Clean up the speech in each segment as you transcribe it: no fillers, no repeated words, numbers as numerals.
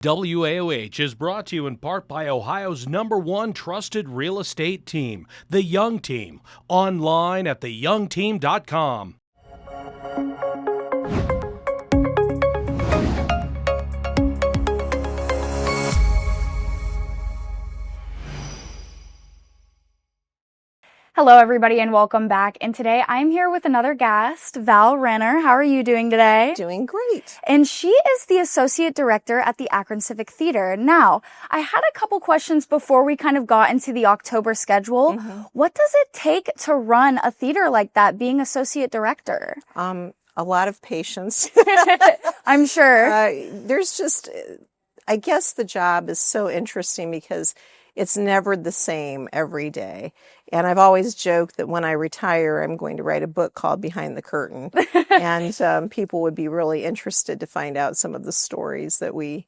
WAOH is brought to you in part by Ohio's #1 trusted real estate team, The Young Team. Online at theyoungteam.com. Hello, everybody, and welcome back. And today I'm here with another guest, Val Renner. How are you doing today? Doing great. And she is the Associate Director at the Akron Civic Theatre. Now, I had a couple questions before we kind of got into the October schedule. What does it take to run a theater like that, being Associate Director? A lot of patience. I'm sure. There's just, I guess the job is so interesting because it's never the same every day. And I've always joked that when I retire, I'm going to write a book called Behind the Curtain. And people would be really interested to find out some of the stories that we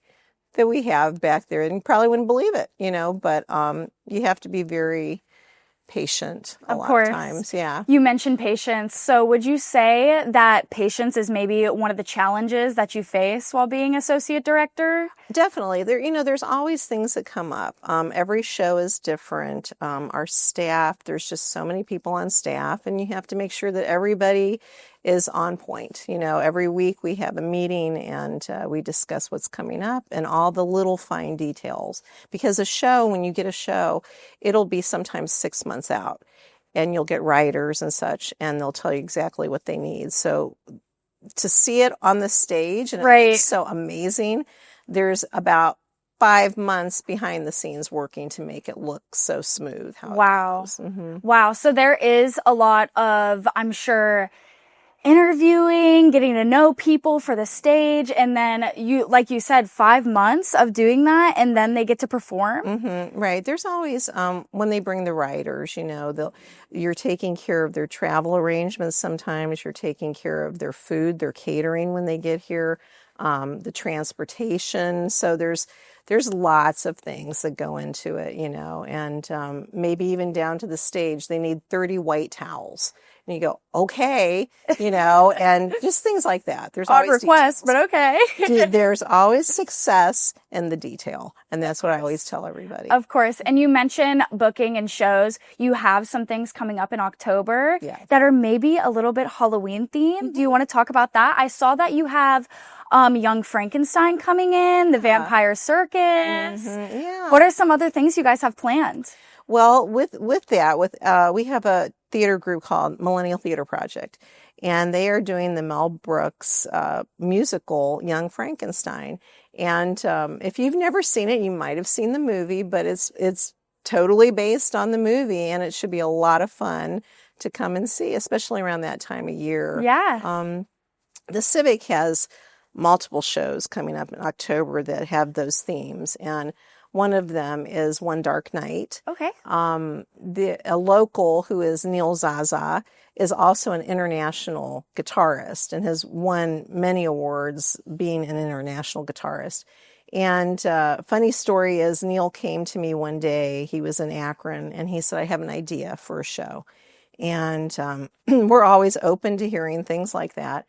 have back there, and probably wouldn't believe it, but you have to be very patient a lot of times. Yeah. You mentioned patience. So would you say that patience is maybe one of the challenges that you face while being Associate Director? Definitely. There's always things that come up. Every show is different. Our staff, there's just so many people on staff, and you have to make sure that everybody is on point. Every week we have a meeting and we discuss what's coming up and all the little fine details. Because when you get a show, it'll be sometimes 6 months out, and you'll get writers and such, and they'll tell you exactly what they need. So to see it on the stage, and it's so amazing. There's about 5 months behind the scenes working to make it look so smooth. Wow. Wow. So there is a lot of, I'm sure, interviewing, getting to know people for the stage, and then like you said, 5 months of doing that, and then they get to perform. Right. There's always, when they bring the writers, you're taking care of their travel arrangements. Sometimes you're taking care of their food, their catering when they get here, the transportation. So there's lots of things that go into it, and maybe even down to the stage, they need 30 white towels. And you go, okay, and just things like that. There's odd always request, but okay. There's always success in the detail. And that's what I always tell everybody. Of course. And you mentioned booking and shows. You have some things coming up in October that are maybe a little bit Halloween themed. Do you want to talk about that? I saw that you have Young Frankenstein coming in, the Vampire Circus. Yeah. What are some other things you guys have planned? Well, with that, we have a theater group called Millennial Theater Project, and they are doing the Mel Brooks musical Young Frankenstein. And if you've never seen it, you might have seen the movie, but it's totally based on the movie, and it should be a lot of fun to come and see, especially around that time of year. Yeah. The Civic has multiple shows coming up in October that have those themes, and one of them is One Dark Night. Okay. A local who is Neil Zaza is also an international guitarist and has won many awards being an international guitarist. And funny story is Neil came to me one day, he was in Akron, and he said, I have an idea for a show. And we're always open to hearing things like that.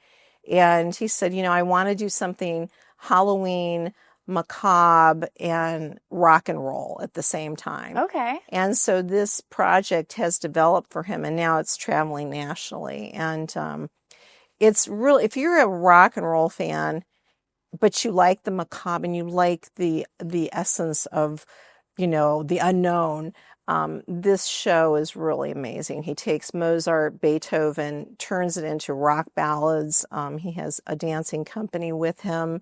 And he said, I want to do something Halloween, macabre, and rock and roll at the same time. Okay. And so this project has developed for him, and now it's traveling nationally. And it's really, if you're a rock and roll fan, but you like the macabre and you like the essence of, the unknown, this show is really amazing. He takes Mozart, Beethoven, turns it into rock ballads. He has a dancing company with him.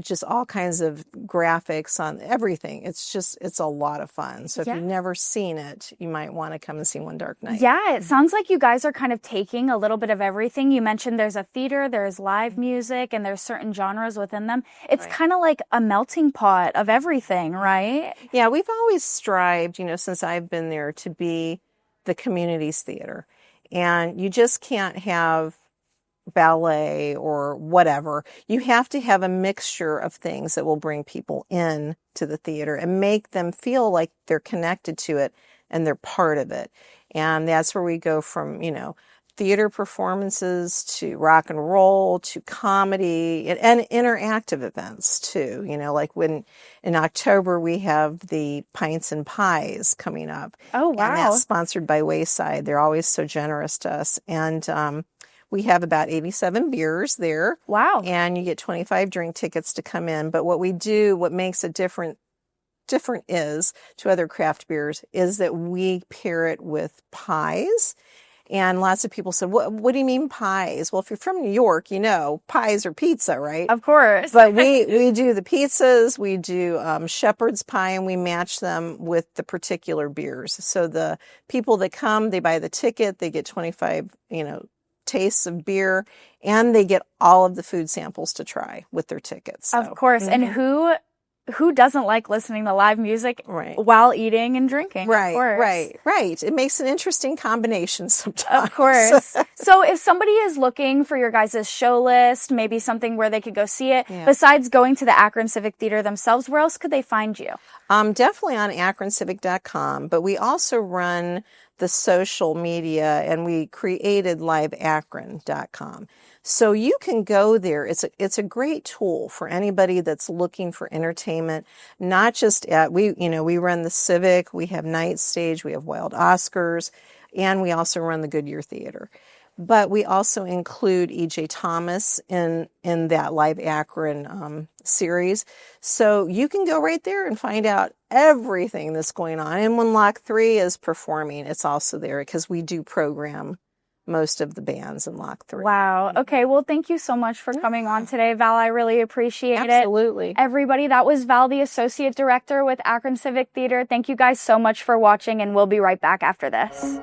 Just all kinds of graphics on everything. It's a lot of fun. So if you've never seen it, you might want to come and see One Dark Night. Yeah, it sounds like you guys are kind of taking a little bit of everything. You mentioned there's a theater, there's live music, and there's certain genres within them. It's kind of like a melting pot of everything, right? Yeah, we've always strived, since I've been there, to be the community's theater. And you just can't have ballet or whatever. You have to have a mixture of things that will bring people in to the theater and make them feel like they're connected to it and they're part of it. And that's where we go from, theater performances to rock and roll to comedy and interactive events too. You know, like when in October we have the Pints and Pies coming up. Oh, wow. And that's sponsored by Wayside. They're always so generous to us. And we have about 87 beers there. Wow. And you get 25 drink tickets to come in. But what we do, what makes it different is to other craft beers is that we pair it with pies. And lots of people said, what do you mean pies? Well, if you're from New York, you know, pies are pizza, right? Of course. But we do the pizzas, we do shepherd's pie, and we match them with the particular beers. So the people that come, they buy the ticket, they get 25, tastes of beer, and they get all of the food samples to try with their tickets. So. Of course. And who doesn't like listening to live music while eating and drinking? Right, of course. right. It makes an interesting combination sometimes. Of course. So if somebody is looking for your guys' show list, maybe something where they could go see it, besides going to the Akron Civic Theater themselves, where else could they find you? Definitely on akroncivic.com, but we also run the social media, and we created liveakron.com. So you can go there. It's a great tool for anybody that's looking for entertainment, not just we run the Civic, we have Night Stage, we have Wild Oscars, and we also run the Goodyear Theater. But we also include E.J. Thomas in that Live Akron series. So you can go right there and find out everything that's going on. And when Lock 3 is performing, it's also there because we do program most of the bands in Lock 3. Wow. Okay. Well, thank you so much for coming on today, Val. I really appreciate it. Absolutely. Everybody, that was Val, the Associate Director with Akron Civic Theater. Thank you guys so much for watching, and we'll be right back after this.